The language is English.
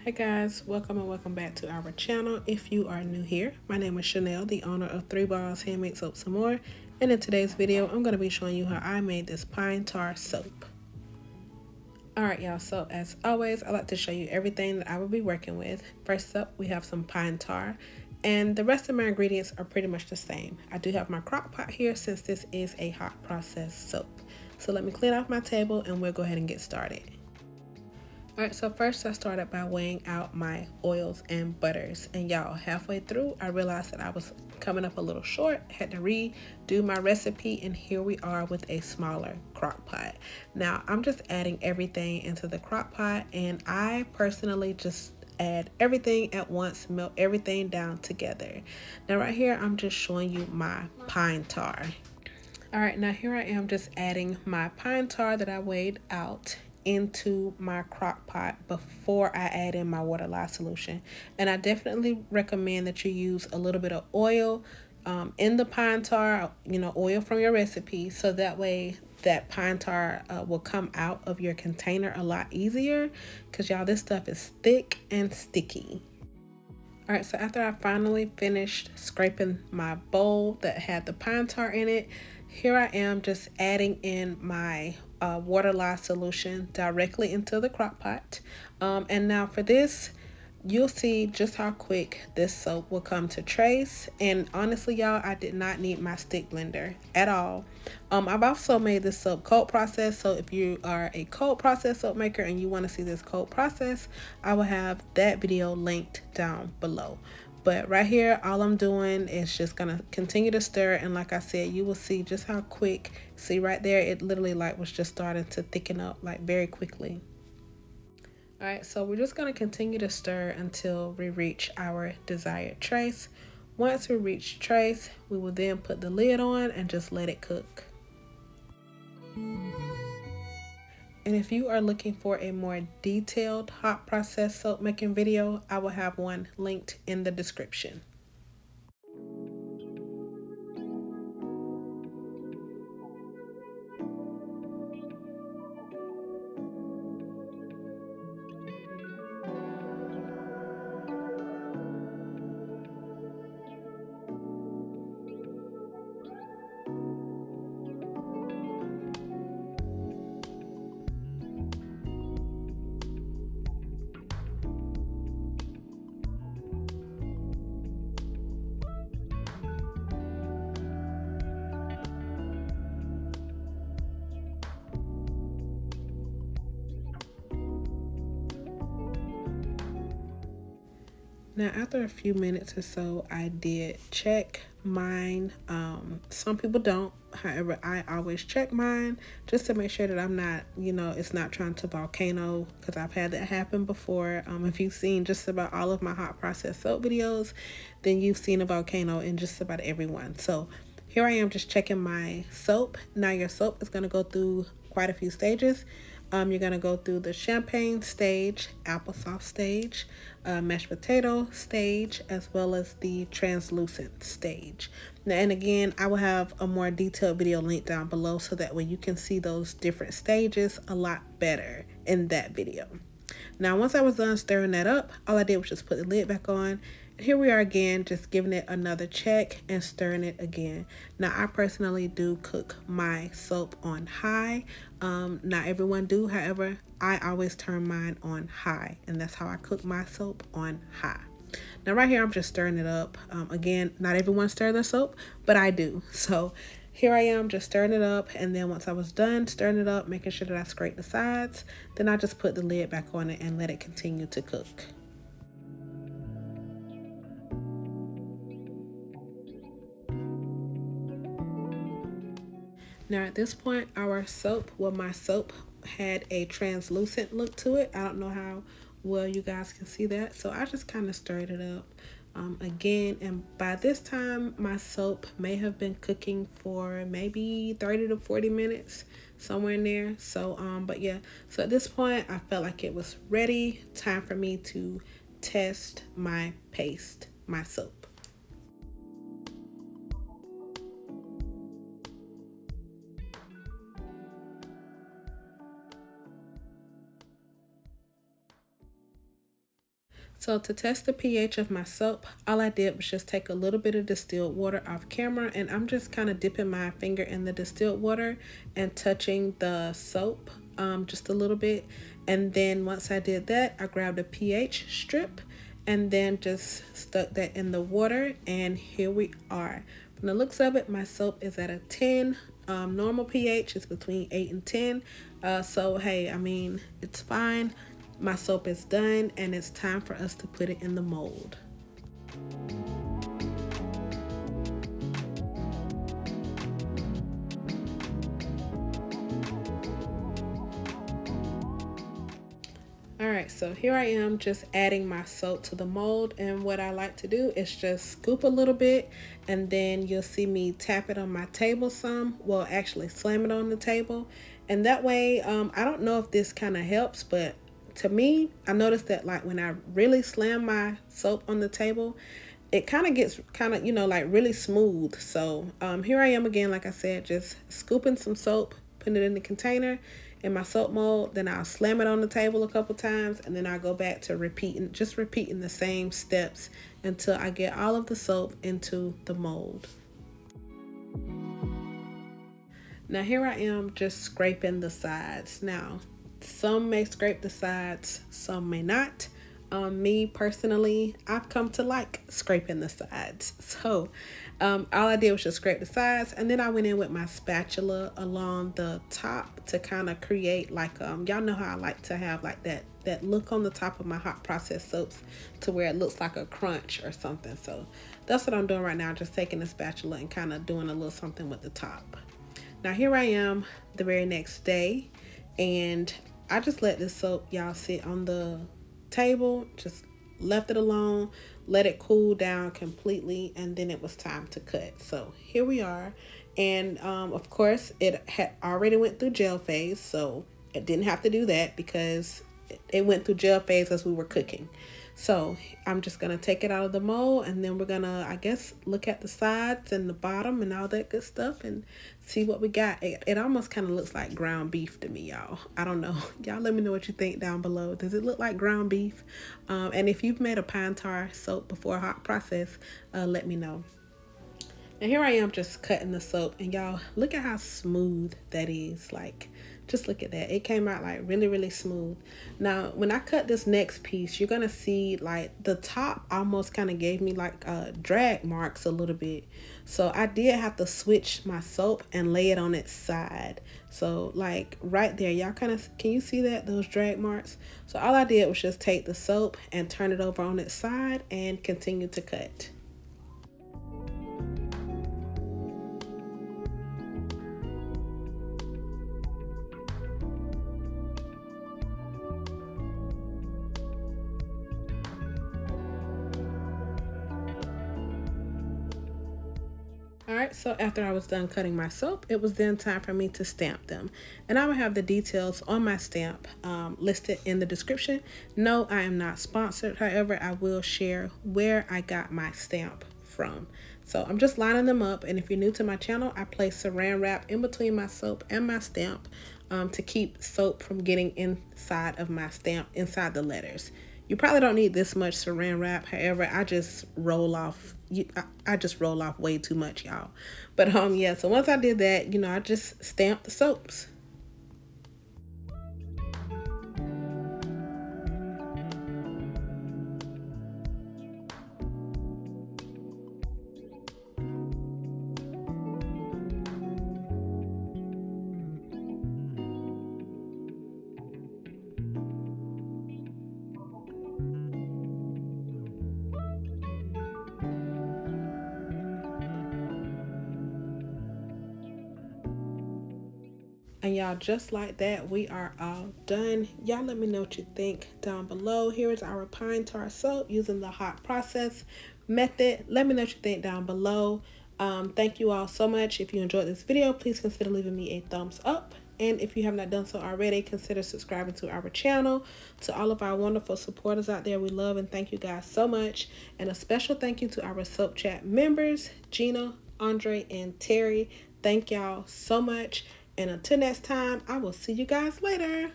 Hey guys, welcome and welcome back to our channel. If you are new here, my name is Chenelle, the owner of 3 Balls Handmade Soaps and More. And in today's video, I'm going to be showing you how I made this pine tar soap. Alright y'all, so as always, I like to show you everything that I will be working with. First up, we have some pine tar. And the rest of my ingredients are pretty much the same. I do have my crock pot here since this is a hot process soap. So let me clean off my table and we'll go ahead and get started. Alright, so first I started by weighing out my oils and butters. And y'all, halfway through, I realized that I was coming up a little short, had to redo my recipe, and here we are with a smaller crock pot. Now, I'm just adding everything into the crock pot, and I personally just add everything at once, melt everything down together. Now, right here, I'm just showing you my pine tar. Alright, now here I am just adding my pine tar that I weighed out into my crock pot before I add in my water lye solution. And I definitely recommend that you use a little bit of oil in the pine tar, oil from your recipe, so that way that pine tar will come out of your container a lot easier, because y'all, this stuff is thick and sticky. Alright, so after I finally finished scraping my bowl that had the pine tar in it, here I am just adding in my water lye solution directly into the crock pot. And now for this, you'll see just how quick this soap will come to trace. And honestly, y'all, I did not need my stick blender at all. I've also made this soap cold process, so if you are a cold process soap maker and you want to see this cold process, I will have that video linked down below. But right here, all I'm doing is just gonna continue to stir, and like I said, you will see just how quick. See right there, it literally like was just starting to thicken up like very quickly. Alright, so we're just gonna continue to stir until we reach our desired trace. Once we reach trace, we will then put the lid on and just let it cook. And if you are looking for a more detailed hot process soap making video, I will have one linked in the description. Now, after a few minutes or so, I did check mine. Some people don't. However, I always check mine just to make sure that I'm not, it's not trying to volcano, because I've had that happen before. If you've seen just about all of my hot process soap videos, then you've seen a volcano in just about every one. So here I am just checking my soap. Now your soap is going to go through quite a few stages. You're going to go through the champagne stage, applesauce stage, mashed potato stage, as well as the translucent stage. Now, and again, I will have a more detailed video linked down below, so that way you can see those different stages a lot better in that video. Now, once I was done stirring that up, all I did was just put the lid back on. And here we are again, just giving it another check and stirring it again. Now, I personally do cook my soap on high. Not everyone do, however, I always turn mine on high, and that's how I cook my soap, on high. Now, right here, I'm just stirring it up. Again, not everyone stir their soap, but I do. So here I am just stirring it up, and then once I was done stirring it up, making sure that I scrape the sides, then I just put the lid back on it and let it continue to cook. Now at this point, my soap had a translucent look to it. I don't know how well you guys can see that, so I just kind of stirred it up again, and by this time my soap may have been cooking for maybe 30 to 40 minutes, somewhere in there. So but yeah, so at this point I felt like it was ready, time for me to test my paste, my soap. So to test the pH of my soap, all I did was just take a little bit of distilled water off camera, and I'm just kind of dipping my finger in the distilled water and touching the soap just a little bit. And then once I did that, I grabbed a pH strip and then just stuck that in the water, and here we are. From the looks of it, my soap is at a 10. Normal pH is between 8 and 10. So hey, I mean, it's fine. My soap is done, and it's time for us to put it in the mold. Alright, so here I am just adding my soap to the mold, and what I like to do is just scoop a little bit, and then you'll see me tap it on my table some. Well, actually slam it on the table, and that way, I don't know if this kind of helps, but to me, I noticed that like when I really slam my soap on the table, it kind of gets like really smooth. So here I am again, like I said, just scooping some soap, putting it in the container in my soap mold. Then I'll slam it on the table a couple times, and then I'll go back to repeating the same steps until I get all of the soap into the mold. Now here I am just scraping the sides. Now some may scrape the sides, some may not. Me personally, I've come to like scraping the sides. So all I did was just scrape the sides, and then I went in with my spatula along the top to kind of create like, y'all know how I like to have like that look on the top of my hot process soaps to where it looks like a crunch or something. So that's what I'm doing right now, just taking the spatula and kind of doing a little something with the top. Now here I am the very next day, and I just let this soap, y'all, sit on the table, just left it alone, let it cool down completely, and then it was time to cut. So here we are, and of course it had already went through gel phase, so it didn't have to do that because it went through gel phase as we were cooking. So I'm just gonna take it out of the mold, and then we're gonna, I guess, look at the sides and the bottom and all that good stuff and see what we got. It almost kind of looks like ground beef to me, y'all. I don't know. Y'all let me know what you think down below. Does it look like ground beef? And if you've made a pine tar soap before a hot process, let me know. And here I am just cutting the soap, and y'all look at how smooth that is. Like, just look at that. It came out like really, really smooth. Now, when I cut this next piece, you're gonna see like the top almost kind of gave me like drag marks a little bit. So I did have to switch my soap and lay it on its side. So like right there, y'all kind of, can you see that, those drag marks? So all I did was just take the soap and turn it over on its side and continue to cut. Alright, so after I was done cutting my soap, it was then time for me to stamp them. And I will have the details on my stamp listed in the description. No, I am not sponsored. However, I will share where I got my stamp from. So I'm just lining them up, and if you're new to my channel, I place saran wrap in between my soap and my stamp to keep soap from getting inside of my stamp, inside the letters. You probably don't need this much saran wrap. However, I just roll off. I just roll off way too much, y'all. But yeah. So once I did that, I just stamped the soaps. And y'all, just like that, we are all done. Y'all let me know what you think down below. Here is our pine tar soap using the hot process method. Let me know what you think down below. Thank you all so much. If you enjoyed this video, please consider leaving me a thumbs up. And if you have not done so already, consider subscribing to our channel. To all of our wonderful supporters out there, we love and thank you guys so much. And a special thank you to our Soap Chat members, Gina, Andre, and Terry. Thank y'all so much. And until next time, I will see you guys later.